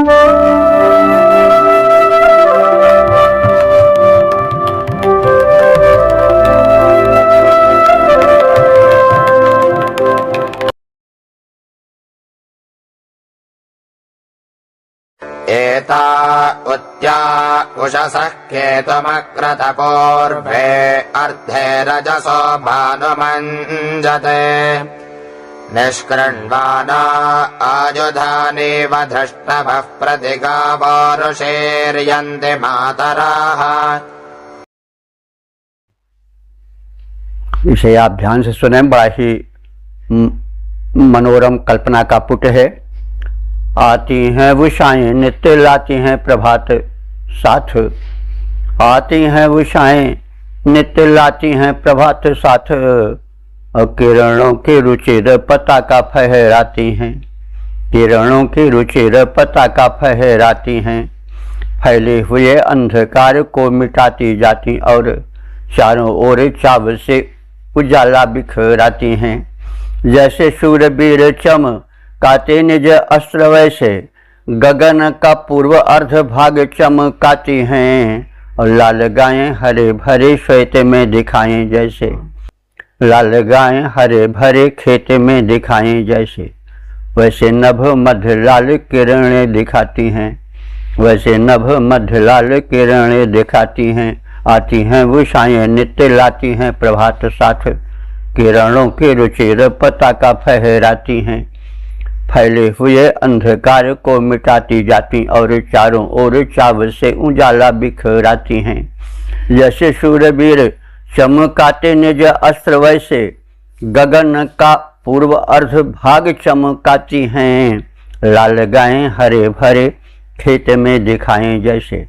एता उत्या उषसः केतुमक्रत पूर्वे अर्धे रजसो भानुमञ्जते निष्कृण्वाना आयुधानेव धृष्टभः प्रतिगावोरुषेर्यन्ति मातराः। इसे आप ध्यान से सुने, बड़ा ही मनोरम कल्पना का पुट है। आती हैं उषाएं नित्य लाती हैं प्रभात साथ, आती हैं उषाएं नित्य लाती हैं प्रभात साथ, किरणों की रुचिर पताका फहराती हैं, किरणों की रुचिर पताका फहराती हैं, फैले हुए अंधकार को मिटाती जाती और चारों ओर चाव से उजाला बिखराती हैं। जैसे शूरवीर चमकाते निज अस्त्र, वैसे गगन का पूर्व अर्ध भाग चमकाती हैं, और लाल गायें हरे भरे श्वेत में दिखाएं जैसे, लाल गायें हरे भरे खेत में दिखाएं जैसे, वैसे नभ मध्य लाल किरणें दिखाती हैं, वैसे नभ मध्य लाल किरणें दिखाती हैं। आती हैं उषाएं नित्य लाती हैं प्रभात साथ, किरणों की रुचिर पताका फहराती हैं, फैले हुए अंधकार को मिटाती जाती और चारों ओर चाव से उजाला बिखराती हैं। जैसे शूरवीर चमकाते निज अस्त्र, वैसे गगन का पूर्व अर्ध भाग चमकाती हैं, लाल गायें हरे भरे खेत में दिखाएं जैसे,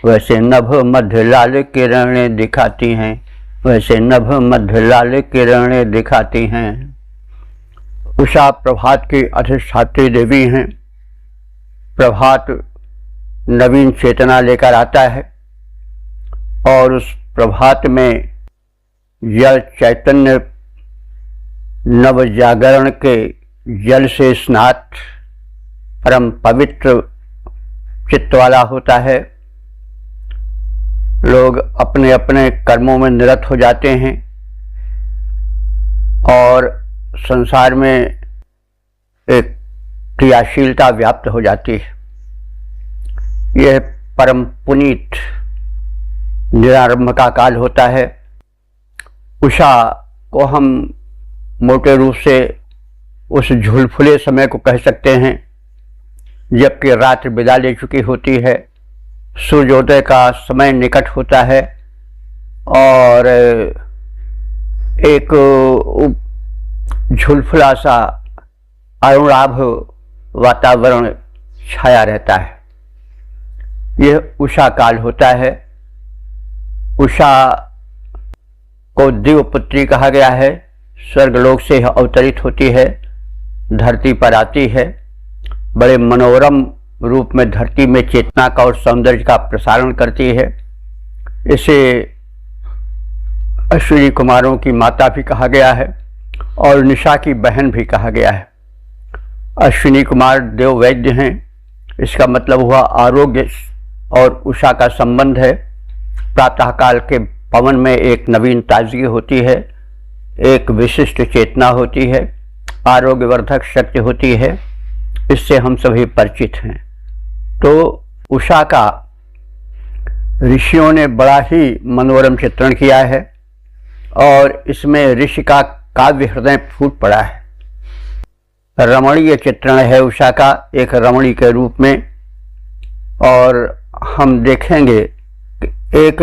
वैसे नभ मध्य लाल किरणें दिखाती हैं, वैसे नभ मध्य लाल किरणें दिखाती हैं। उषा प्रभात की अधिष्ठात्री देवी हैं। प्रभात नवीन चेतना लेकर आता है और उस प्रभात में जल चैतन्य नव जागरण के जल से स्नात परम पवित्र चित्त वाला होता है। लोग अपने अपने कर्मों में निरत हो जाते हैं और संसार में एक क्रियाशीलता व्याप्त हो जाती है। यह परम पुनीत निरारंभ का काल होता है। उषा को हम मोटे रूप से उस झुलफुले समय को कह सकते हैं जबकि रात्रि विदा ले चुकी होती है, सूर्योदय का समय निकट होता है और एक झुलफुला सा अरुणाभ वातावरण छाया रहता है। यह उषा काल होता है। उषा को दिव्यपुत्री कहा गया है। स्वर्गलोक से अवतरित होती है, धरती पर आती है, बड़े मनोरम रूप में धरती में चेतना का और सौंदर्य का प्रसारण करती है। इसे अश्विनी कुमारों की माता भी कहा गया है और निशा की बहन भी कहा गया है। अश्विनी कुमार देव वैद्य हैं, इसका मतलब हुआ आरोग्य, और उषा का संबंध है प्रातःकाल के पवन में एक नवीन ताजगी होती है, एक विशिष्ट चेतना होती है, आरोग्यवर्धक शक्ति होती है। इससे हम सभी परिचित हैं। तो उषा का ऋषियों ने बड़ा ही मनोरम चित्रण किया है और इसमें ऋषि का काव्य हृदय फूट पड़ा है। रमणीय चित्रण है उषा का एक रमणी के रूप में, और हम देखेंगे कि एक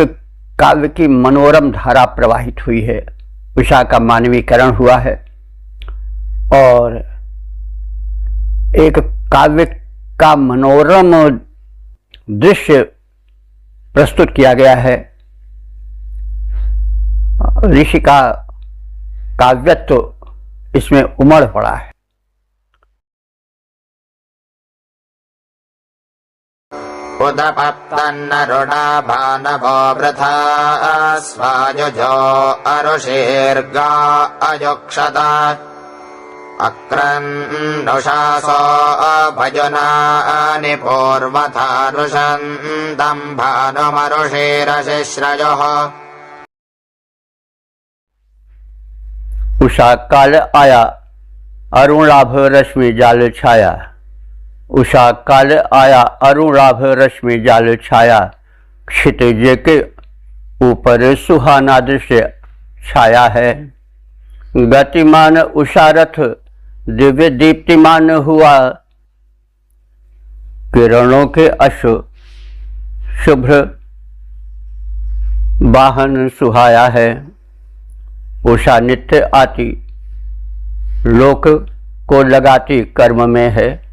काव्य की मनोरम धारा प्रवाहित हुई है। उषा का मानवीकरण हुआ है और एक काव्य का मनोरम दृश्य प्रस्तुत किया गया है। ऋषि का काव्यत्व इसमें उमड़ पड़ा है। उदपप्तन्नरुणा भानभो वृथा स्वायुजो अरुषेर्गा अयुक्षता अक्रन्नुषासो भजुनानि पूर्वथा रुषन्तम् भानुमरुषीरशिश्रयोः। उषा काल आया अरुण लाभ रश्मि जाल छाया। उषा काल आया अरुण लाभ रश्मि जाल छाया। क्षितिज के ऊपर सुहाना दृश्य छाया है। गतिमान उषा रथ दिव्य दीप्तिमान हुआ। किरणों के शुभ्र वाहन सुहाया है। उषा नित्य आती लोक को लगाती कर्म में है।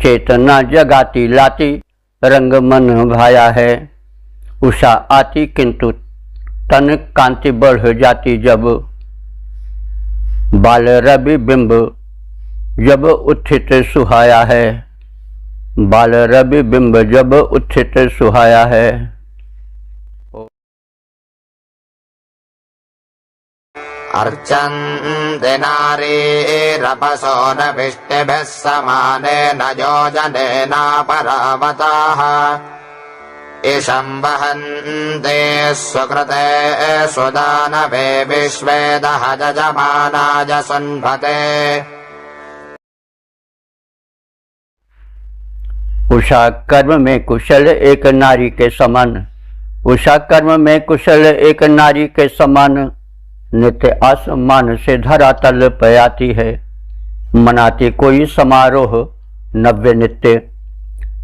चेतना जगाती लाती रंग मन भाया है। उषा आती किंतु तन कांति बढ़ जाती जब। बाल रवि बिंब जब उत्थित सुहाया है। बाल रवि बिंब जब उत्थित सुहाया है। अर्चन्ते नारीरपसो न विष्टिभिः समानेन योजनेनापरावताः। इषं वहन्ते स्वकृते सुदानवे विश्वेदः यजमानाय सुन्वते। उषा कर्म में कुशल एक नारी के समान। उषा कर्म में कुशल एक नारी के समान। नित्य आसमान से धरातल पे आती है। मनाती कोई समारोह नव्य नित्य।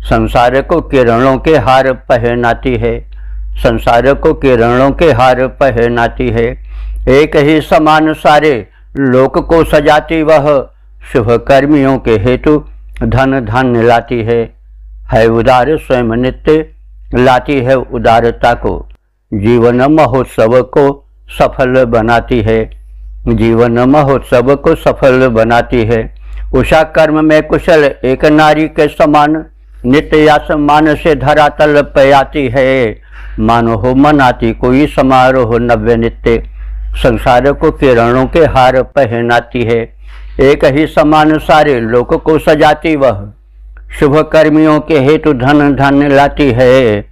संसार को किरणों के हार पहनाती है। संसार को किरणों के हार पहनाती है। एक ही समान सारे लोक को सजाती वह। शुभ कर्मियों के हेतु धन धान्य लाती है उदार स्वयं नित्य लाती है उदारता को। जीवन महोत्सव को सफल बनाती है। जीवन महोत्सव को सफल बनाती है। उषा कर्म में कुशल एक नारी के समान। नित्य आसमान से धरातल पे आती है। मानो हो मनाती कोई समारोह नव्य नित्य। संसार को किरणों के हार पहनाती है। एक ही समान सारे लोक को सजाती वह। शुभ कर्मियों के हेतु धन धान्य लाती है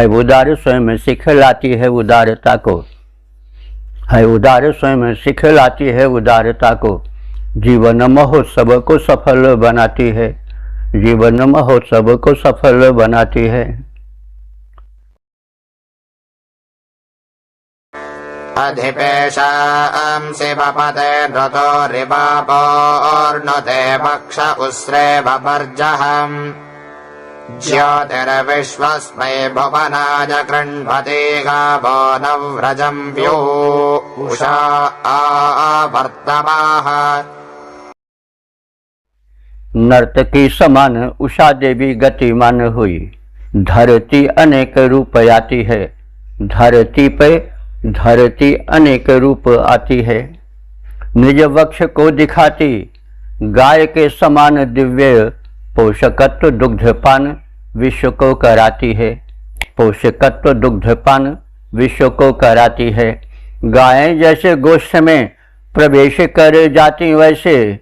उदार स्वयं सिखलाती है उदारता को। उदार स्वयं सिखलाती है उदारता को। जीवन महोत्सव को सफल बनाती है। जीवन महोत्सव को सफल बनाती है। अधिपेशां शिवपते नृतो रिवापोर्नुते भक्ष उस्रेव पर्जहम्। ज्योतिर्विश्वस्मै भुवनाय कृण्वते गावो न व्रजं व्यो उषा आवर्तमाः। नर्तकी समान उषा देवी गतिमान हुई। धरती अनेक रूप आती है। धरती अनेक रूप आती है। निज वक्ष को दिखाती गाय के समान दिव्य पोषकत्व दुग्धपान विश्व को कराती है। पोषकत्व दुग्धपान विश्व को कराती है। गायें जैसे गोष्ठ में प्रवेश कर जाती वैसे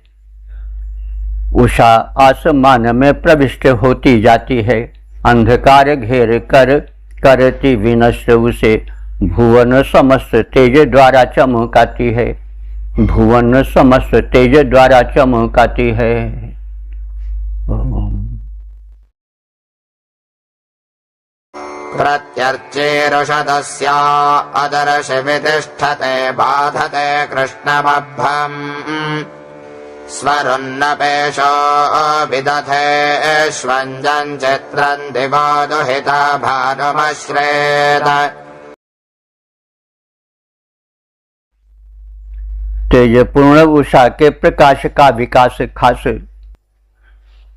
उषा आसमान में प्रविष्ट होती जाती है। अंधकार घेर कर करती विनष्ट उसे। भुवन समस्त तेज द्वारा चमकाती है। भुवन समस्त तेज द्वारा चमकाती है। प्रत्यर्चेरुषदस्या अदर्शि वितिष्ठते बाधते कृष्णमभ्रम्। स्वरुन्नपेशो विदधे श्वञ्जन् चित्रम् दिवो दुहिता भानुमश्रेत। तेजपूर्ण उषा के प्रकाश का विकास खास।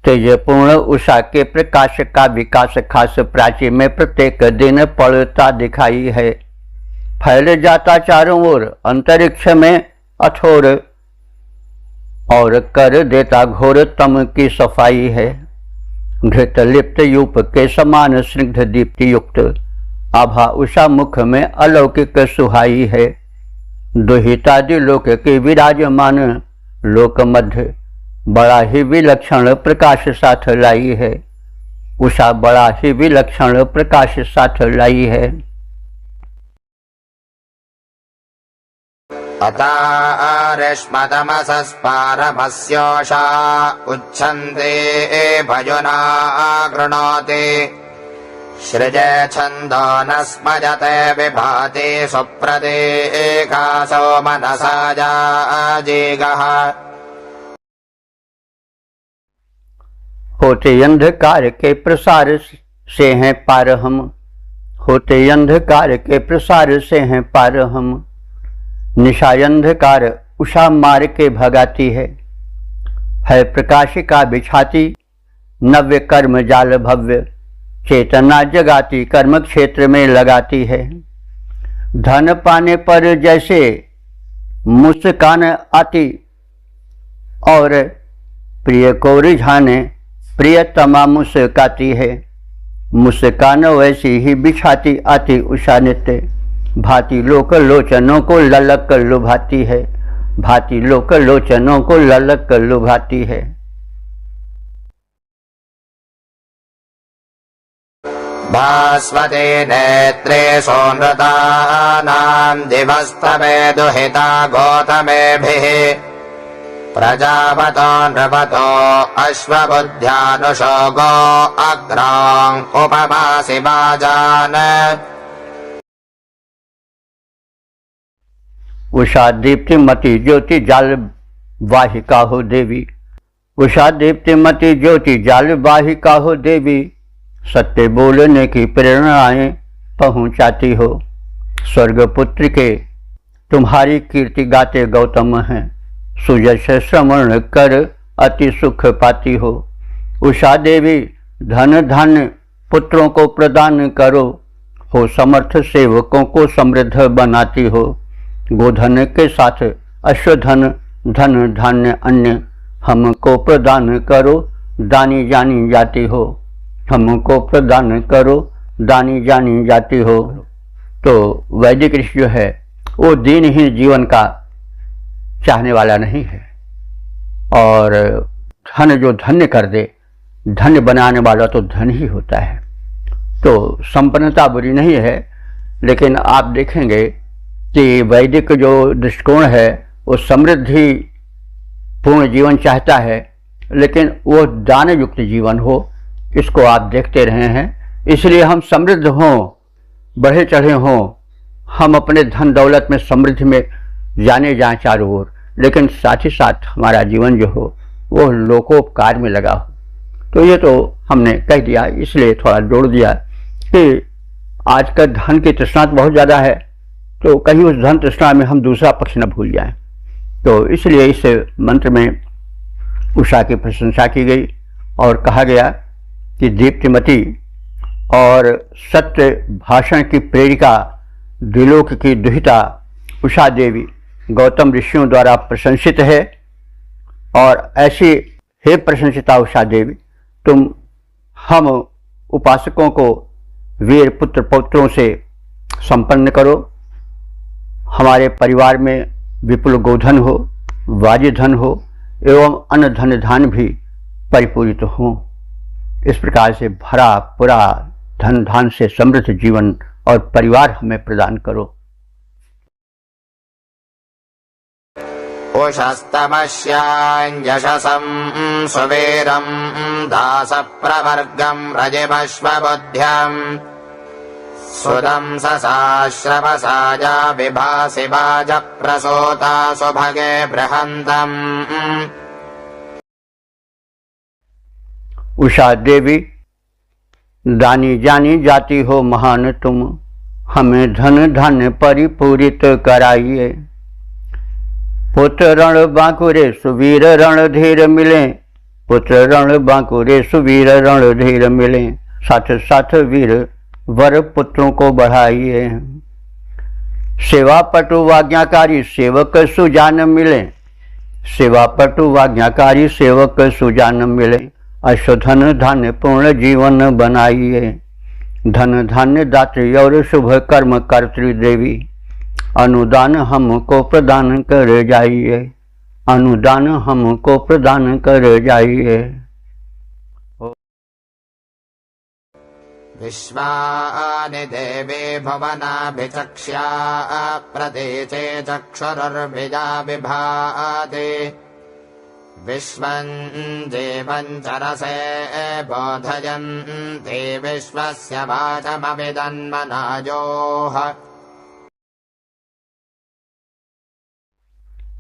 तेजपूर्ण उषा के प्रकाश का विकास खास प्राची में प्रत्येक दिन पड़ता दिखाई है। फैल जाता चारों ओर अंतरिक्ष में अथोर और कर देता घोर तम की सफाई है। घृत लिप्त यूप के समान स्निग्ध दीप्ति युक्त आभा उषा मुख में अलौकिक सुहाई है। दुहितादि लोक के विराजमान लोक मध्य बड़ा ही विलक्षण प्रकाश साथ लाई है। उषा बड़ा ही विलक्षण प्रकाश साथ लाई है। अतारेष्मतमसस्पारमस्योषा उच्छन्ते भजुना गृणोति सृजे छन्दो न स्मजते विभाति सुप्रतीकासो मनसा जाजीगः। होते अंधकार के प्रसार से हैं पार हम, होते अंधकार के प्रसार से हैं पार हम। निशा अंधकार उषा मार के भगाती है प्रकाश का बिछाती नव्य कर्म जाल भव्य। चेतना जगाती कर्म क्षेत्र में लगाती है। धन पाने पर जैसे मुस्कान आती और प्रिय को रिझाने प्रियतमा मुस्काती है। मुस्कान वैसी ही बिछाती आती उषा नित्य। भांति लोक लोचनों को ललक लुभाती है, भांति लोक लोचनों को ललक लुभाती है। भास्वते नेत्रे सोनृतानां दिवस्तमे दुहिता गौतमेभिः। प्रजापतो नृपतो अश्वबुद्ध्यानुषो गो अग्रां उपमासि वाजान्। उषा दीप्तिमती ज्योति जाल वाहिका हो देवी। उषा दीप्तिमती ज्योति जाल वाहिका हो देवी। सत्य बोलने की प्रेरणाएं पहुंचाती हो। स्वर्ग पुत्र के तुम्हारी कीर्ति गाते गौतम हैं। सुजस श्रवण कर अति सुख पाती हो। उषा देवी धन धान्य पुत्रों को प्रदान करो। हो समर्थ सेवकों को समृद्ध बनाती हो। गोधन के साथ अश्वधन धन धान्य अन्य हमको प्रदान करो। दानी जानी जाती हो, हमको प्रदान करो, दानी जानी जाती हो। तो वैदिक ऋषि जो है वो दीनहीन जीवन का चाहने वाला नहीं है, और धन जो धन्य कर दे, धन्य बनाने वाला तो धन ही होता है। तो संपन्नता बुरी नहीं है, लेकिन आप देखेंगे कि वैदिक जो दृष्टिकोण है वो समृद्धि पूर्ण जीवन चाहता है, लेकिन वो दान युक्त जीवन हो, इसको आप देखते रहे हैं। इसलिए हम समृद्ध हों, बढ़े चढ़े हों, हम अपने धन दौलत में समृद्धि में जाने जाएं चारों ओर, लेकिन साथ ही साथ हमारा जीवन जो हो वो लोकोपकार में लगा हो। तो ये तो हमने कह दिया, इसलिए थोड़ा जोड़ दिया कि आज का धन की तृष्णा बहुत ज़्यादा है, तो कहीं उस धन तृष्णा में हम दूसरा पक्ष न भूल जाएं। तो इसलिए इस मंत्र में उषा की प्रशंसा की गई और कहा गया कि दीप्तिमती और सत्य भाषण की प्रेरिका, द्विलोक की दुहिता उषा देवी गौतम ऋषियों द्वारा प्रशंसित है। और ऐसी हे प्रशंसिता उषा देवी, तुम हम उपासकों को वीर पुत्र पौत्रों से संपन्न करो। हमारे परिवार में विपुल गोधन हो, वाज्य धन हो एवं अन्य धन धान भी परिपूरित हो। इस प्रकार से भरा पूरा धन धान से समृद्ध जीवन और परिवार हमें प्रदान करो। उषस्तमस्याञ्जशसं सुवीरं दासप्रवर्गं रजिमश्वबुद्ध्यम् सुदं ससाश्रवसाजा विभासि वाजप्रसूता सुभगे बृहन्तम्। उषा देवी दानी जानी जाती हो महान तुम, हमें धन धान्य परिपूरित कराइए। पुत्र रण बांकुरे सुवीर रणधीर मिले, पुत्र रण बांकुरे सुवीर रणधीर मिले। साथ साथ वीर वर पुत्रों को बढ़ाइए। सेवा पटु आज्ञाकारी सेवक सुजान मिले, सेवा पटु आज्ञाकारी सेवक सुजान मिले। अश्वधन धान्य पूर्ण जीवन बनाइए। धन धान्य दात्री और शुभ कर्म कर्त्री देवी, अनुदान हमको प्रदान कर जाइए। अनुदान हमको प्रदान कर जाइए। विश्वानि देवी भुवनाभिचक्ष्या प्रतीचे चक्षुरुर्भिजा विभाति विश्वं जीवं चरसे बोधयन्ति विश्वस्य वाचमविदन्मनायोः।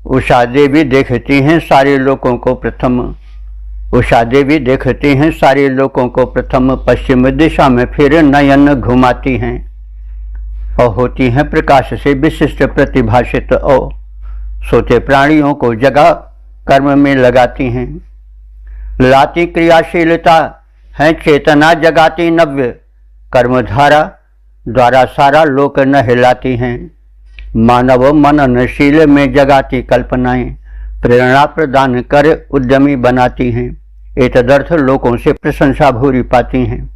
उषा देवी देखती हैं सारे लोगों को प्रथम, उषा देवी देखती हैं सारे लोगों को प्रथम, पश्चिम दिशा में फिर नयन घुमाती हैं और होती हैं प्रकाश से विशिष्ट प्रतिभाषित और सोते प्राणियों को जगा कर्म में लगाती हैं। लाती क्रियाशीलता है चेतना जगाती नव्य, कर्मधारा द्वारा सारा लोक नहलाती हैं। मानव मननशील में जगाती कल्पनाएं प्रेरणा प्रदान कर उद्यमी बनाती हैं। एतदर्थ लोगों से प्रशंसा भूरी पाती हैं,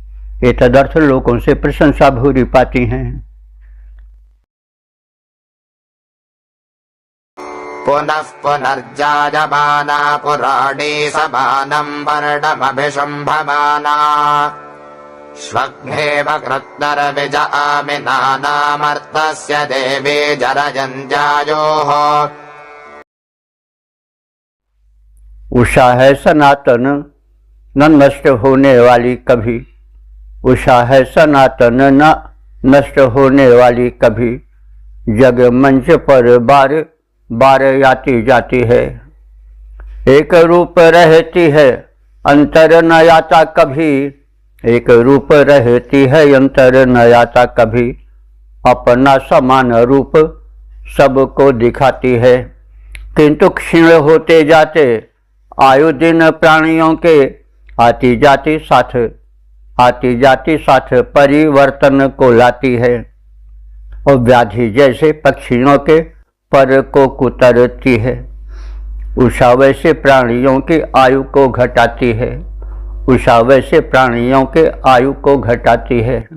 एतदर्थ लोगों से प्रशंसा भूरी पाती हैं। पुनः पुनर्जायमाना पुराणी समानं वर्णमभिशंभमाना श्वग्नेव कृत्नरविजामिनानामर्तस्य देवी जरजञ्जायोः। उषा है सनातन न नष्ट होने वाली कभी, उषा है सनातन न नष्ट होने वाली कभी, जग मंच पर बार बार आती जाती है। एक रूप रहती है अंतर न आता कभी, एक रूप रहती है अंतर न आता कभी, अपना समान रूप सबको दिखाती है। किंतु क्षीण होते जाते आयु दिन प्राणियों के आती जाती साथ परिवर्तन को लाती है और व्याधि जैसे पक्षियों के पर को कुतरती है। उषा वैसे प्राणियों की आयु को घटाती है, उषा वैसे प्राणियों के आयु को घटाती है।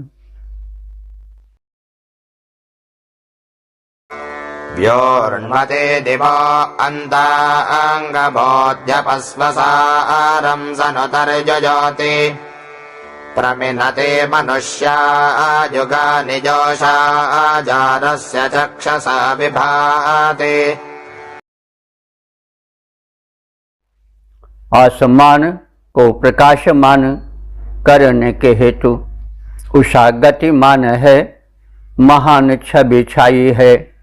व्योर्न्वते दिवो अन्ताङ्गबोध्यपस्वसारं सनुतर्जुजोति प्रमिनते मनुष्या युगानि जोषाजारस्य चक्षसा विभाति। आसमान को प्रकाशमान करने के हेतु उषा गतिमान है, महान छवि छाई है।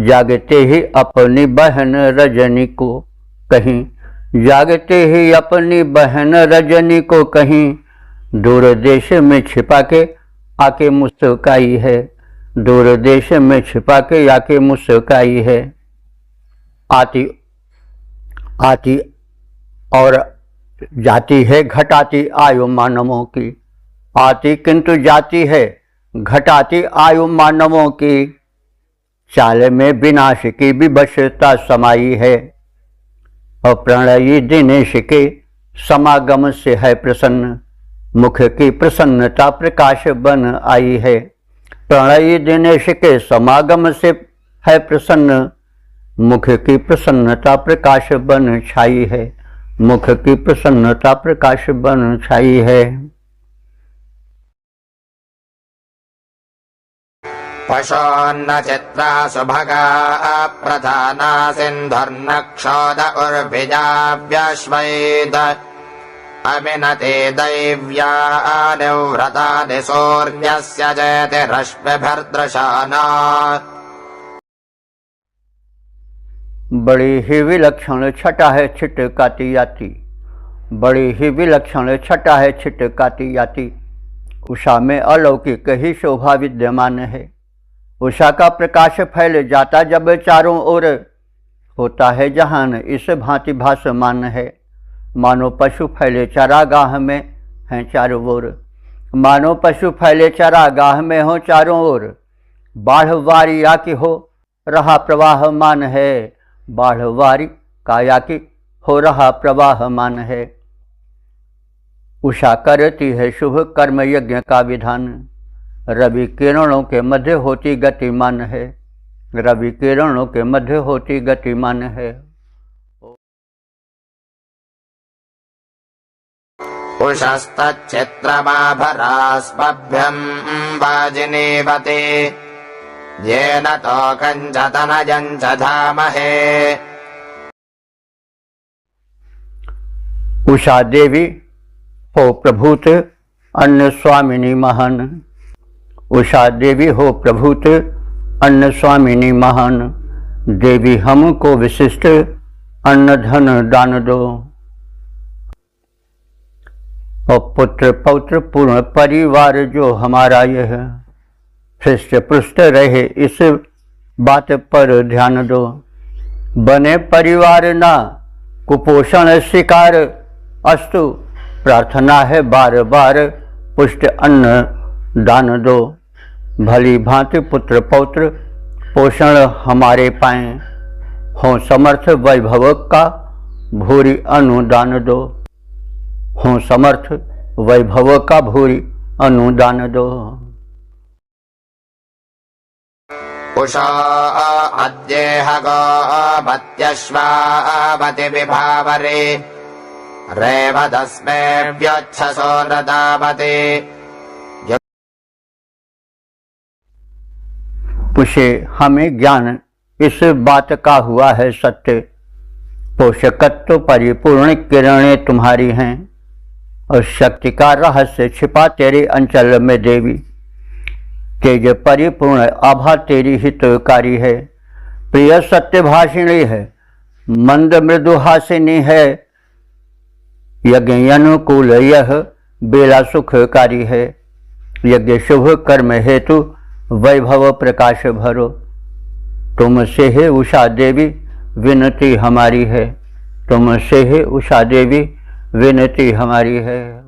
जागते ही अपनी बहन रजनी को कहीं, जागते ही अपनी बहन रजनी को कहीं, दूर देश में छिपा के आके मुस्काई है, दूर देश में छिपा के आके मुस्काई है। आती आती और जाती है घटाती आयु मानवों की, आती किंतु जाती है घटाती आयु मानवों की। चाल में विनाश की विवशता समाई है और प्रणयी दिनेश के समागम से है प्रसन्न, मुख की प्रसन्नता प्रकाश बन आई है। प्रणयी दिनेश के समागम से है प्रसन्न, मुख की प्रसन्नता प्रकाश बन छाई है, मुख की प्रसन्नता प्रकाश बन छाई है। पशोन्न चित्रा सुभगा प्रधाना सिन्धुर्नक्षोद उर्भिजाव्यश्वैद अमिनते दैव्या निव्रतानि सूर्यस्य जयति रश्मिभिर्दृशाना। बड़ी ही विलक्षण छटा है छिटकाती आती, बड़ी ही विलक्षण छटा है छिटकाती आती। उषा में अलौकिक ही शोभा विद्यमान है। उषा का प्रकाश फैल जाता जब चारों ओर, होता है जहान इस भांति भासमान है। मानो पशु फैले चारागाह में हैं चारों ओर, मानो पशु फैले चारागाह में हो चारों ओर। बाढ़ वारी आकी हो रहा प्रवाहमान है, बाढ़ वारी काया की हो रहा प्रवाहमान है। उषा करती है शुभ कर्म यज्ञ का विधान, रवि किरणों के मध्य होती गतिमान है, रवि किरणों के मध्य होती गतिमान है। उषस्तच्चित्रमाभरास्मभ्यम् वाजिनीवते येन तोकम् च तनयम् च धामहे। उषा देवी हो प्रभूत अन्न स्वामिनी महान। उषा देवी हो प्रभूत अन्न स्वामिनी महान। देवी हमको विशिष्ट अन्न धन दान दो। और पुत्र पौत्र पूर्ण परिवार जो हमारा यह हृष्ट पुष्ट रहे इस बात पर ध्यान दो। बने परिवार ना कुपोषण शिकार अस्तु। प्रार्थना है बार बार पुष्ट अन्न दान दो। भली भांति पुत्र पौत्र पोषण हमारे पाएं। हो समर्थ वैभव का भूरि अनुदान दो। हो समर्थ वैभव का भूरि अनुदान दो। उषा अद्येह गोमत्यश्वावति विभावरे रेवदस्मे व्यच्छसो नदावते। उसे हमें ज्ञान इस बात का हुआ है सत्य। पोषकत्व परिपूर्ण किरणें तुम्हारी हैं और शक्ति का रहस्य छिपा तेरे अंचल में देवी। तेज परिपूर्ण आभा तेरी हितकारी है। प्रिय सत्यभाषिणी है मंद मृदुहासिनी है। यज्ञ अनुकूल यह बेला सुखकारी है। यज्ञ शुभ कर्म हेतु वैभव प्रकाश भरो। तुमसे है उषा देवी विनती हमारी है। तुमसे है उषा देवी विनती हमारी है।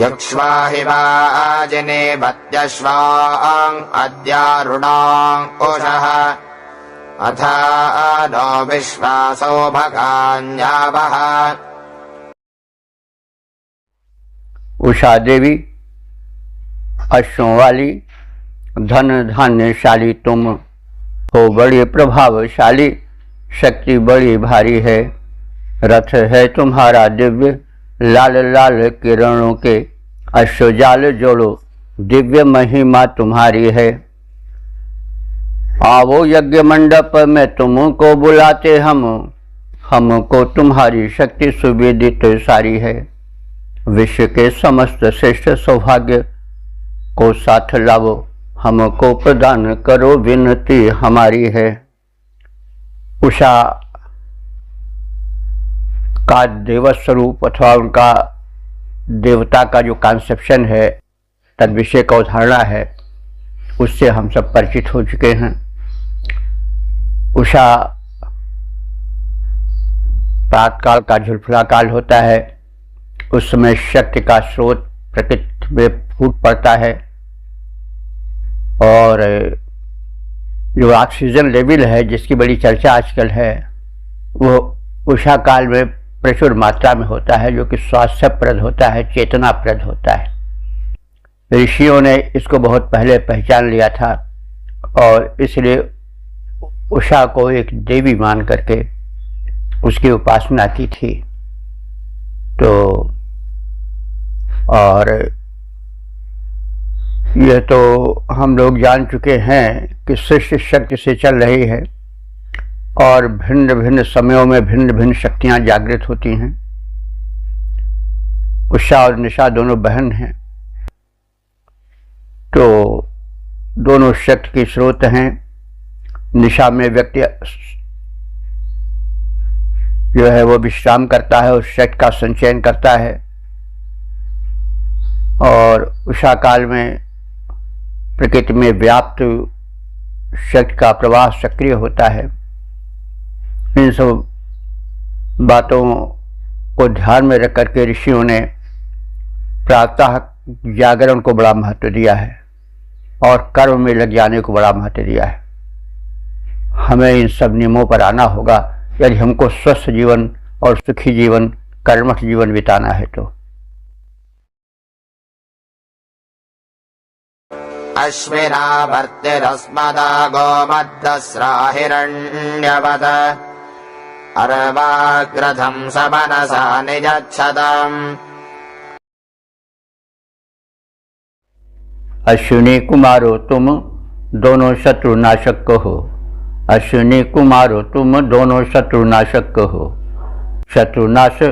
यक्ष्वाहि वाजिने वत्यश्वां अद्यारुणां उषः अथा नो विश्वासो भगान्यावः। उषा देवी अश्वों वाली धन धान्यशाली तुम हो बड़ी प्रभावशाली। शक्ति बड़ी भारी है। रथ है तुम्हारा दिव्य लाल लाल किरणों के अश्वजाल जोड़ो। दिव्य महिमा तुम्हारी है। आवो यज्ञ मंडप में तुमको बुलाते हमको तुम्हारी शक्ति सुविदित सारी है। विश्व के समस्त श्रेष्ठ सौभाग्य को साथ लावो। हमको प्रदान करो विनती हमारी है। उषा का देवस्वरूप अथवा उनका देवता का जो कॉन्सेप्शन है तद विषय का उदाहरणा है उससे हम सब परिचित हो चुके हैं। उषा प्रातकाल का झुलफुला काल होता है। उस समय शक्ति का स्रोत प्रकृति में फूट पड़ता है और जो ऑक्सीजन लेवल है जिसकी बड़ी चर्चा आजकल है वो उषा काल में प्रचुर मात्रा में होता है जो कि स्वास्थ्यप्रद होता है, चेतनाप्रद होता है। ऋषियों ने इसको बहुत पहले पहचान लिया था और इसलिए उषा को एक देवी मान करके उसकी उपासना की थी। तो और यह तो हम लोग जान चुके हैं कि सृष्टि शक्ति से चल रही है और भिन्न भिन्न समयों में भिन्न भिन्न शक्तियां जागृत होती हैं। उषा और निशा दोनों बहन हैं, तो दोनों शक्ति के स्रोत हैं। निशा में व्यक्ति जो है वो विश्राम करता है और शक्ति का संचयन करता है और उषा काल में प्रकृति में व्याप्त शक्ति का प्रवाह सक्रिय होता है। इन सब बातों को ध्यान में रख करके ऋषियों ने प्रातः जागरण को बड़ा महत्व दिया है और कर्म में लग जाने को बड़ा महत्व दिया है। हमें इन सब नियमों पर आना होगा यदि हमको स्वस्थ जीवन और सुखी जीवन, कर्मठ जीवन बिताना है तो। अश्विनावर्तिरस्मदा गोमद्दस्रा हिरण्यवद अर्वाग्रथं स मनसा निजच्छतम्। अश्विनी कुमारो तुम दोनों शत्रु नाशक कहो। अश्विनी कुमारो तुम दोनों शत्रु नाशक कहो। शत्रुनाश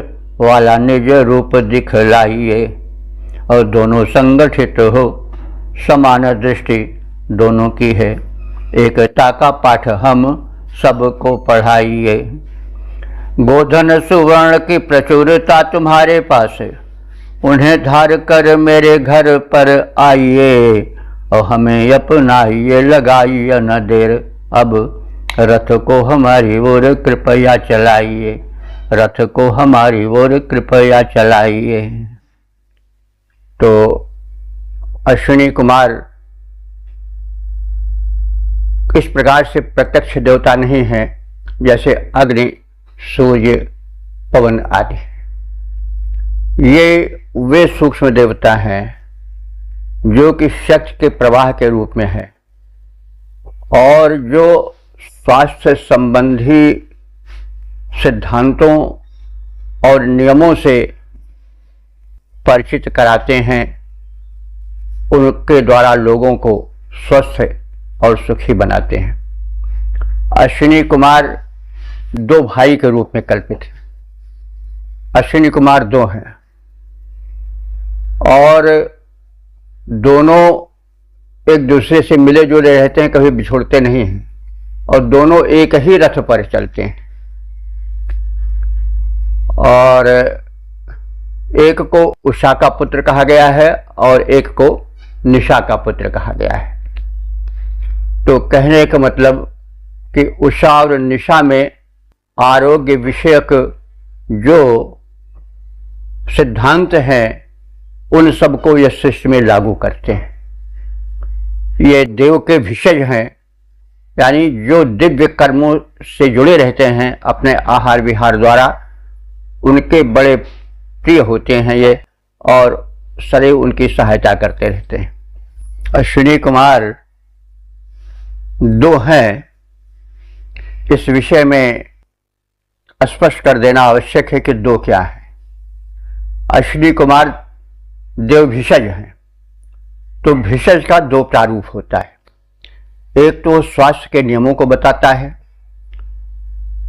वाला निज रूप दिखलाइए और दोनों संगठित हो। समान दृष्टि दोनों की है, एकता का पाठ हम सबको पढ़ाइए। गोधन सुवर्ण की प्रचुरता तुम्हारे पास है, उन्हें धार कर मेरे घर पर आइए और हमें अपनाइए। लगाइए न देर, अब रथ को हमारी ओर कृपया चलाइए। रथ को हमारी ओर कृपया चलाइए। तो अश्विनी कुमार इस प्रकार से प्रत्यक्ष देवता नहीं है जैसे अग्नि, सूर्य, पवन आदि। ये वे सूक्ष्म देवता हैं जो कि शक्ति के प्रवाह के रूप में है और जो स्वास्थ्य संबंधी सिद्धांतों और नियमों से परिचित कराते हैं। उनके द्वारा लोगों को स्वस्थ और सुखी बनाते हैं। अश्विनी कुमार दो भाई के रूप में कल्पित है। अश्विनी कुमार दो हैं और दोनों एक दूसरे से मिले जुले रहते हैं, कभी बिछोड़ते नहीं हैं और दोनों एक ही रथ पर चलते हैं। और एक को उषा का पुत्र कहा गया है और एक को निशा का पुत्र कहा गया है। तो कहने का मतलब कि उषा और निशा में आरोग्य विषयक जो सिद्धांत हैं उन सबको यह सृष्टि में लागू करते हैं। ये देव के भिषज हैं, यानी जो दिव्य कर्मों से जुड़े रहते हैं अपने आहार विहार द्वारा, उनके बड़े प्रिय होते हैं ये और सदैव उनकी सहायता करते रहते हैं। अश्विनी कुमार दो हैं, इस विषय में स्पष्ट कर देना आवश्यक है कि दो क्या है। अश्विनी कुमार देव भिषज हैं, तो भिषज का दो प्रारूप होता है। एक तो स्वास्थ्य के नियमों को बताता है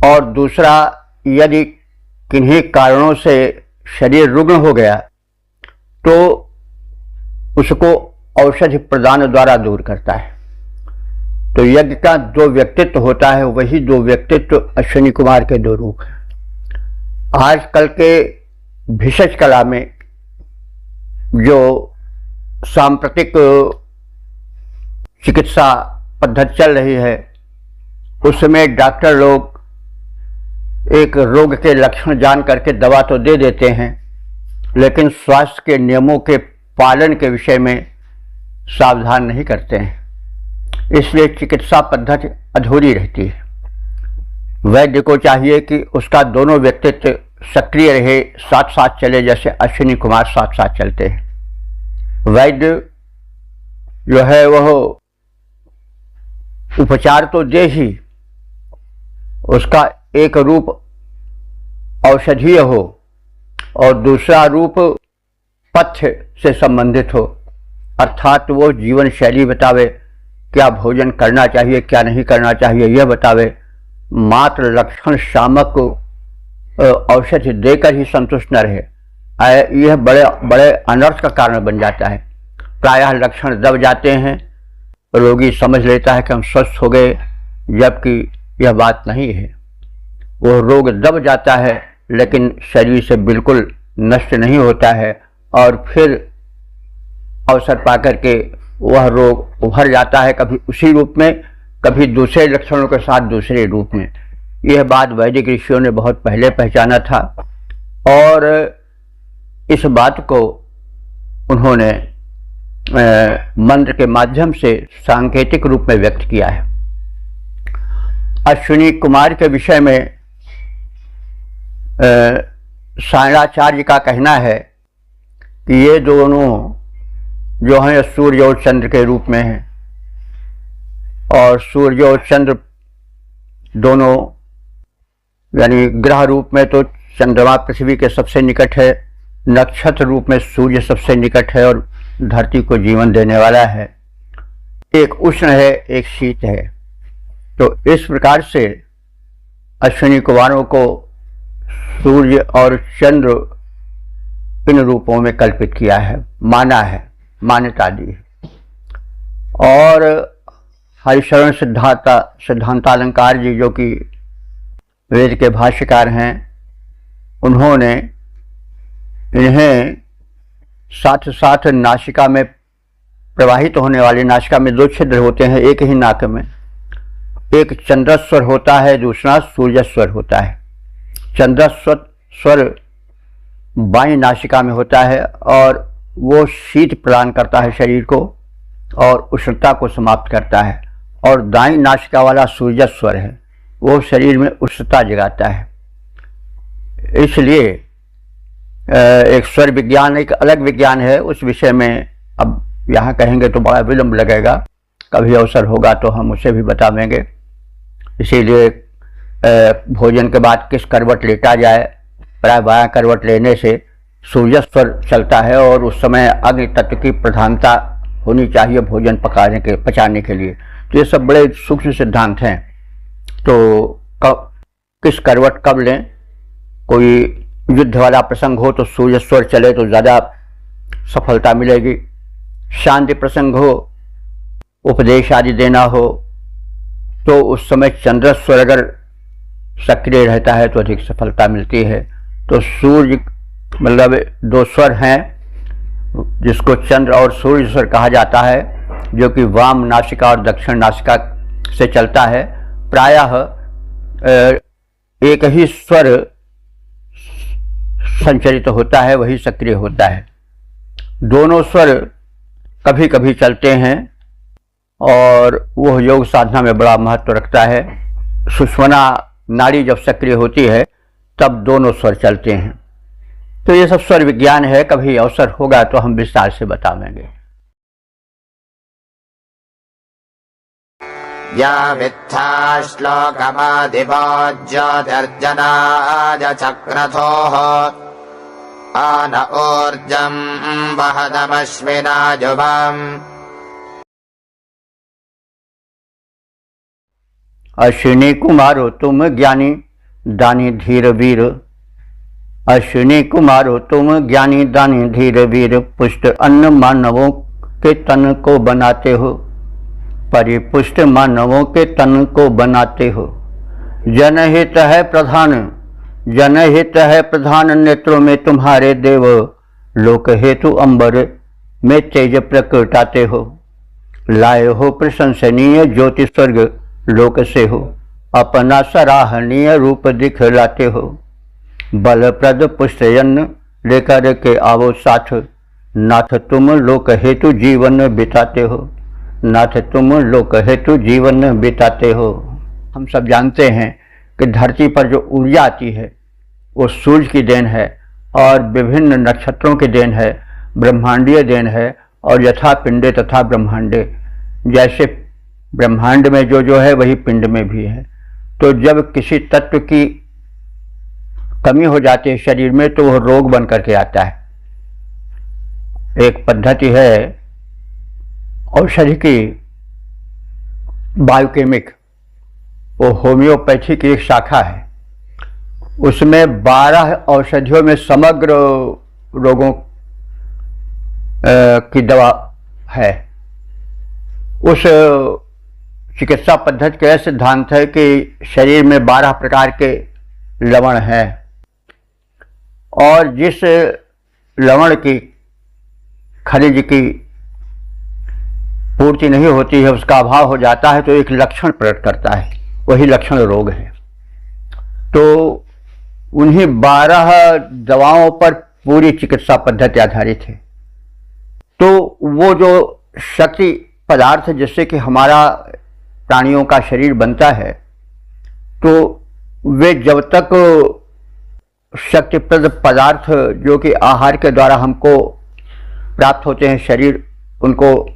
और दूसरा यदि किन्हीं कारणों से शरीर रुग्ण हो गया तो उसको औषधि प्रदान द्वारा दूर करता है। तो यज्ञ का दो व्यक्तित्व होता है, वही दो व्यक्तित्व अश्विनी कुमार के दो रूप हैं। आजकल के भिषज कला में जो सांप्रतिक चिकित्सा पद्धति चल रही है उसमें डॉक्टर लोग एक रोग के लक्षण जान करके दवा तो दे देते हैं, लेकिन स्वास्थ्य के नियमों के पालन के विषय में सावधान नहीं करते हैं। इसलिए चिकित्सा पद्धति अधूरी रहती है। वैद्य को चाहिए कि उसका दोनों व्यक्तित्व सक्रिय रहे, साथ साथ चले, जैसे अश्विनी कुमार साथ साथ चलते हैं। वैद्य जो है वह उपचार तो दे ही, उसका एक रूप औषधीय हो और दूसरा रूप पथ्य से संबंधित हो, अर्थात वो जीवन शैली बतावे, क्या भोजन करना चाहिए क्या नहीं करना चाहिए यह बतावे। मात्र लक्षण शामक औषधि देकर ही संतुष्ट न रहे, यह बड़े बड़े अनर्थ का कारण बन जाता है। प्रायः लक्षण दब जाते हैं, रोगी समझ लेता है कि हम स्वस्थ हो गए, जबकि यह बात नहीं है। वो रोग दब जाता है लेकिन शरीर से बिल्कुल नष्ट नहीं होता है और फिर अवसर पाकर के वह रोग उभर जाता है, कभी उसी रूप में, कभी दूसरे लक्षणों के साथ दूसरे रूप में। यह बात वैदिक ऋषियों ने बहुत पहले पहचाना था और इस बात को उन्होंने मंत्र के माध्यम से सांकेतिक रूप में व्यक्त किया है। अश्विनी कुमार के विषय में सायणाचार्य का कहना है कि ये दोनों जो हैं सूर्य और चंद्र के रूप में हैं और सूर्य और चंद्र दोनों यानी ग्रह रूप में तो चंद्रमा पृथ्वी के सबसे निकट है, नक्षत्र रूप में सूर्य सबसे निकट है और धरती को जीवन देने वाला है। एक उष्ण है, एक शीत है। तो इस प्रकार से अश्विनी कुमारों को सूर्य और चंद्र इन रूपों में कल्पित किया है, माना है, मान्यता दी है। और हरिशरण सिद्धांतालंकार जी जो कि वेद के भाष्यकार हैं, उन्होंने इन्हें साथ साथ नासिका में प्रवाहित होने वाली, नासिका में 2 छिद्र होते हैं एक ही नाक में, एक चंद्रस्वर होता है, दूसरा सूर्यस्वर होता है। चंद्रस्वर बाईं नासिका में होता है और वो शीत प्रदान करता है शरीर को और उष्णता को समाप्त करता है, और दाईं नासिका वाला सूर्यस्वर है, वो शरीर में उष्णता जगाता है। इसलिए एक स्वर विज्ञान एक अलग विज्ञान है, उस विषय में अब यहाँ कहेंगे तो बड़ा विलंब लगेगा, कभी अवसर होगा तो हम उसे भी बता देंगे। इसीलिए भोजन के बाद किस करवट लेटा जाए, प्राय बायां करवट लेने से सूर्यस्वर चलता है और उस समय अग्नि तत्व की प्रधानता होनी चाहिए भोजन पचाने के लिए। तो ये सब बड़े सूक्ष्म सिद्धांत हैं। तो किस करवट कब लें, कोई युद्ध वाला प्रसंग हो तो सूर्यस्वर चले तो ज़्यादा सफलता मिलेगी, शांति प्रसंग हो, उपदेश आदि देना हो तो उस समय चंद्रस्वर अगर सक्रिय रहता है तो अधिक सफलता मिलती है। तो सूर्य मतलब 2 स्वर हैं जिसको चंद्र और सूर्य स्वर कहा जाता है, जो कि वाम नासिका और दक्षिण नासिका से चलता है। प्रायः एक ही स्वर संचरित होता है, वही सक्रिय होता है। दोनों स्वर कभी कभी चलते हैं और वह योग साधना में बड़ा महत्व रखता है। सुषुम्ना नाड़ी जब सक्रिय होती है तब दोनों स्वर चलते हैं। तो ये सब स्वर विज्ञान है, कभी अवसर होगा तो हम विस्तार से बताएंगे। या मिथ्या श्लोकमादिपो ज्योतिर्जनाय चक्रथोः आन ऊर्जं वहदमश्विनाजुभम्। अश्विनी कुमारो तुम ज्ञानी दानी धीर वीर, अश्विनी कुमारो तुम ज्ञानी दानी धीर वीर, पुष्ट अन्न मानवों के तन को बनाते हो, परिपुष्ट मानवों के तन को बनाते हो। जनहित है प्रधान, जनहित है प्रधान, नेत्रों में तुम्हारे देव, लोक हेतु अंबर में तेज प्रकटाते हो। लाए हो प्रशंसनीय ज्योति स्वर्ग लोक से हो, अपना सराहनीय रूप दिखलाते हो। बलप्रद पुष्टयन लेकर के आवो साथ, नाथ तुम लोक हेतु जीवन बिताते हो, नाथ तुम लोक हेतु जीवन बिताते हो। हम सब जानते हैं कि धरती पर जो ऊर्जा आती है वो सूर्य की देन है और विभिन्न नक्षत्रों की देन है, ब्रह्मांडीय देन है। और यथा पिंडे तथा ब्रह्मांडे, जैसे ब्रह्मांड में जो है वही पिंड में भी है। तो जब किसी तत्व की कमी हो जाती है शरीर में तो वह रोग बन करके आता है। एक पद्धति है औषधि की, बायोकेमिक, वो होम्योपैथी की एक शाखा है। उसमें 12 औषधियों में समग्र रोगों की दवा है। उस चिकित्सा पद्धति का सिद्धांत है कि शरीर में 12 प्रकार के लवण हैं और जिस लवण की खनिज की पूर्ति नहीं होती है, उसका अभाव हो जाता है तो एक लक्षण प्रकट करता है, वही लक्षण रोग है। तो उन्हीं 12 दवाओं पर पूरी चिकित्सा पद्धति आधारित है। तो वो जो शक्ति पदार्थ जिससे कि हमारा प्राणियों का शरीर बनता है, तो वे जब तक शक्तिप्रद पदार्थ जो कि आहार के द्वारा हमको प्राप्त होते हैं, शरीर उनको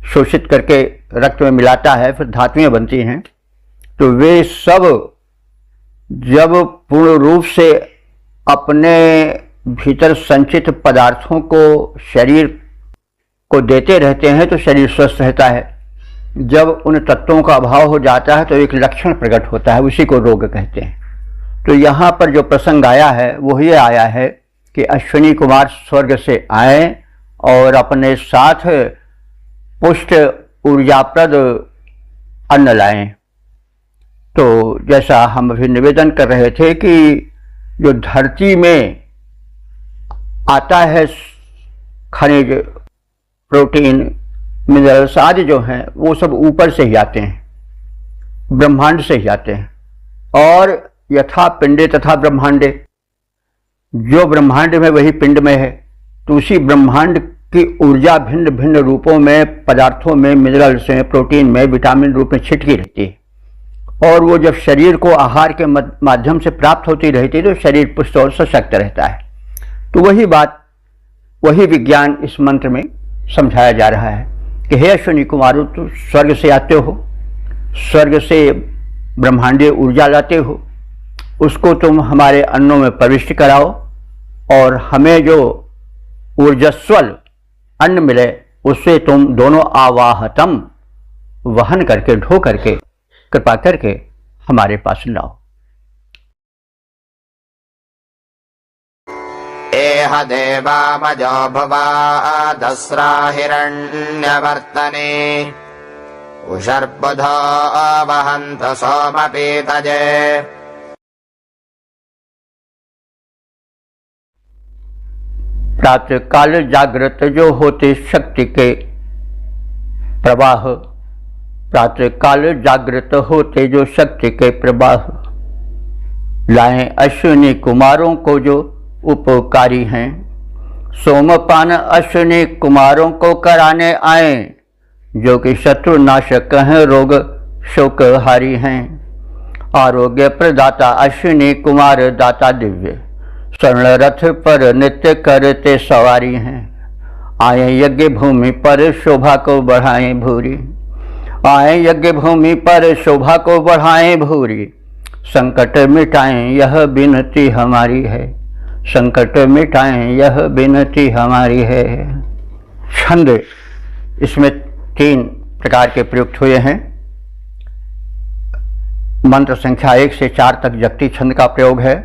शोषित करके रक्त में मिलाता है, फिर धातुएं बनती हैं, तो वे सब जब पूर्ण रूप से अपने भीतर संचित पदार्थों को शरीर को देते रहते हैं तो शरीर स्वस्थ रहता है। जब उन तत्वों का अभाव हो जाता है तो एक लक्षण प्रकट होता है, उसी को रोग कहते हैं। तो यहाँ पर जो प्रसंग आया है वो ये आया है कि अश्विनी कुमार स्वर्ग से आए और अपने साथ पुष्ट ऊर्जाप्रद अन्न लाएं। तो जैसा हम अभी निवेदन कर रहे थे कि जो धरती में आता है खनिज, प्रोटीन, मिनरल्स आदि जो हैं वो सब ऊपर से ही आते हैं, ब्रह्मांड से ही आते हैं। और यथा पिंडे तथा ब्रह्मांडे, जो ब्रह्मांड में वही पिंड में है। तो उसी ब्रह्मांड की ऊर्जा भिन्न भिन्न रूपों में, पदार्थों में, मिनरल्स में, प्रोटीन में, विटामिन रूप में छिटकी रहती है। और वो जब शरीर को आहार के माध्यम से प्राप्त होती रहती है तो शरीर पुष्ट और सशक्त रहता है। तो वही बात, वही विज्ञान इस मंत्र में समझाया जा रहा है कि हे अश्विनी कुमारों, तुम स्वर्ग से आते हो, स्वर्ग से ब्रह्मांडीय ऊर्जा लाते हो, उसको तुम हमारे अन्नों में प्रविष्ट कराओ और हमें जो ऊर्जस्वल अन्न मिले उससे तुम दोनों आवाहतम वहन करके, ढो करके, कृपा करके हमारे पास लाओ। एह देवामजो भवा दस्रा हिरण्यवर्तने उषर्बुधो वहन्त सोमपीतजे। प्रातः काल जागृत जो होते शक्ति के प्रवाह, प्रातः काल जागृत होते जो शक्ति के प्रवाह, लाएं अश्विनी कुमारों को जो उपकारी हैं। सोमपान अश्विनी कुमारों को कराने आए, जो कि शत्रु नाशक हैं, रोग शोकहारी हैं। आरोग्य प्रदाता अश्विनी कुमार दाता दिव्य, स्वर्ण रथ पर नित्य करते सवारी हैं। आए यज्ञ भूमि पर शोभा को बढ़ाएं भूरी, आए यज्ञ भूमि पर शोभा को बढ़ाएं भूरी। संकट मिटाएं यह विनती हमारी है, संकट मिटाएं यह विनती हमारी है। छंद इसमें 3 प्रकार के प्रयुक्त हुए हैं। मंत्र संख्या 1 से 4 तक जगती छंद का प्रयोग है,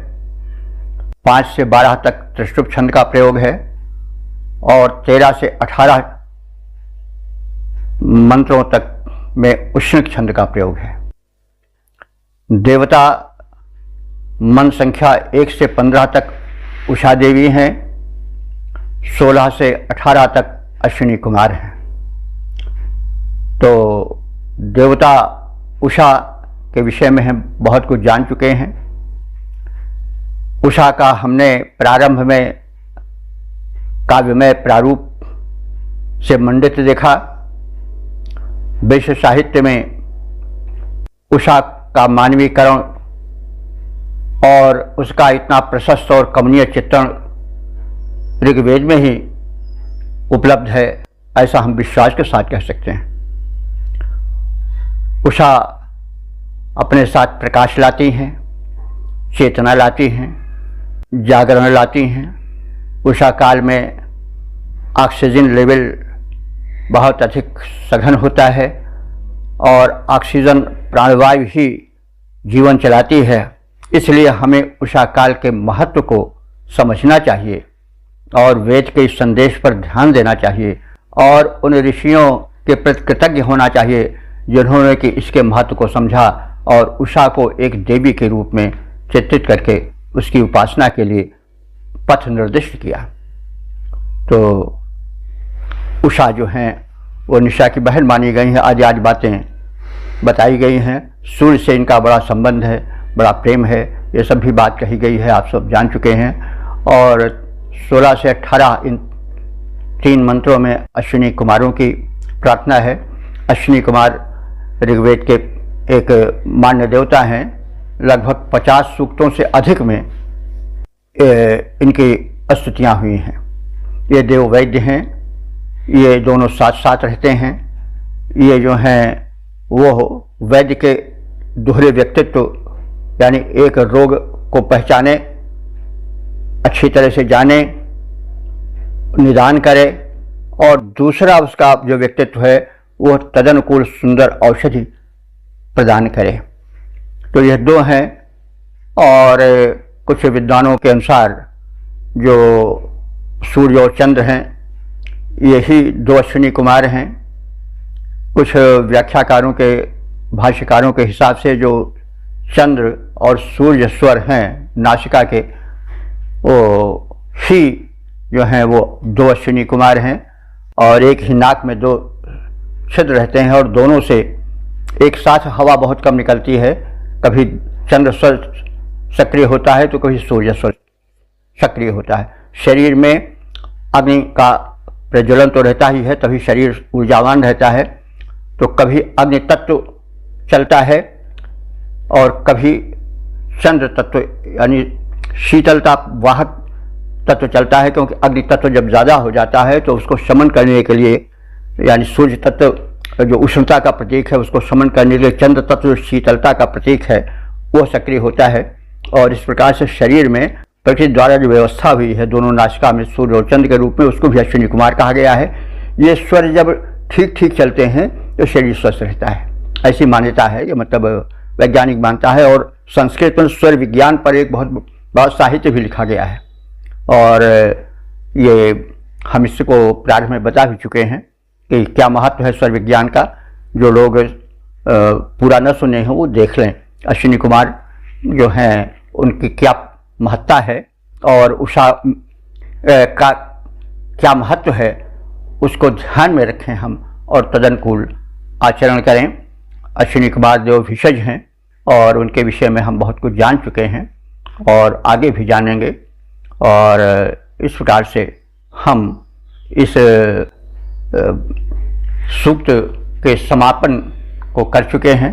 5 से 12 तक त्रिष्टुप छंद का प्रयोग है और 13 से 18 मंत्रों तक में उष्णिक छंद का प्रयोग है। देवता मंत्र संख्या 1 से 15 तक उषा देवी हैं, 16 से 18 तक अश्विनी कुमार हैं। तो देवता उषा के विषय में हम बहुत कुछ जान चुके हैं। उषा का हमने प्रारंभ में काव्यमय प्रारूप से मंडित देखा। विश्व साहित्य में उषा का मानवीकरण और उसका इतना प्रशस्त और कमनीय चित्रण ऋग्वेद में ही उपलब्ध है, ऐसा हम विश्वास के साथ कह सकते हैं। उषा अपने साथ प्रकाश लाती हैं, चेतना लाती हैं, जागरण लाती हैं। उषा काल में ऑक्सीजन लेवल बहुत अधिक सघन होता है और ऑक्सीजन प्राणवायु ही जीवन चलाती है। इसलिए हमें उषा काल के महत्व को समझना चाहिए और वेद के इस संदेश पर ध्यान देना चाहिए और उन ऋषियों के प्रति कृतज्ञ होना चाहिए जिन्होंने कि इसके महत्व को समझा और उषा को एक देवी के रूप में चित्रित करके उसकी उपासना के लिए पथ निर्दिष्ट किया। तो उषा जो हैं वो निशा की बहन मानी गई हैं। आज आज बातें बताई गई हैं। सूर्य से इनका बड़ा संबंध है, बड़ा प्रेम है, ये सब भी बात कही गई है, आप सब जान चुके हैं। और 16 से 18 इन 3 मंत्रों में अश्विनी कुमारों की प्रार्थना है। अश्विनी कुमार ऋग्वेद के एक मान्य देवता हैं। लगभग 50 सूक्तों से अधिक में इनकी स्तुतियाँ हुई हैं। ये देव वैद्य हैं, ये दोनों साथ साथ रहते हैं। ये जो हैं वो वैद्य के दोहरे व्यक्तित्व यानी एक रोग को पहचाने, अच्छी तरह से जाने, निदान करे, और दूसरा उसका जो व्यक्तित्व है वो तदनुकूल सुंदर औषधि प्रदान करे। तो यह दो हैं। और कुछ विद्वानों के अनुसार जो सूर्य और चंद्र हैं यही दो अश्विनी कुमार हैं। कुछ व्याख्याकारों के, भाष्यकारों के हिसाब से जो चंद्र और सूर्य स्वर हैं नासिका के, वो ही जो हैं वो दो अश्विनी कुमार हैं, और एक ही नाक में दो छिद्र रहते हैं, और दोनों से एक साथ हवा बहुत कम निकलती है। कभी चंद्र स्वर सक्रिय होता है तो कभी सूर्य स्वर सक्रिय होता है। शरीर में अग्नि का प्रज्वलन तो रहता ही है, तभी शरीर ऊर्जावान रहता है। तो कभी अग्नि तत्व चलता है और कभी चंद्र तत्व यानी शीतलता वाहक तत्व चलता है, क्योंकि अग्नि तत्व जब ज़्यादा हो जाता है तो उसको शमन करने के लिए, यानी सूर्य तत्व जो उष्णता का प्रतीक है उसको शमन करने के लिए चंद्र तत्व शीतलता का प्रतीक है वो सक्रिय होता है। और इस प्रकार से शरीर में प्रकृति द्वारा जो व्यवस्था हुई है दोनों नासिका में सूर्य और चंद्र के रूप में, उसको भी अश्विनी कुमार कहा गया है। ये स्वर जब ठीक ठीक चलते हैं तो शरीर स्वस्थ रहता है, ऐसी मान्यता है। ये मतलब वैज्ञानिक मानता है। और संस्कृत में स्वर विज्ञान पर एक बहुत बड़ा साहित्य भी लिखा गया है, और ये हम इसको प्रारंभ में बता भी चुके हैं कि क्या महत्व है स्वर विज्ञान का। जो लोग पूरा न सुने हैं वो देख लें, अश्विनी कुमार जो हैं उनकी क्या महत्ता है और उषा का क्या महत्व है, उसको ध्यान में रखें हम और तदनुकूल आचरण करें। अश्विनी कुमार जो भिषज हैं और उनके विषय में हम बहुत कुछ जान चुके हैं और आगे भी जानेंगे। और इस प्रकार से हम इस सूक्त के समापन को कर चुके हैं।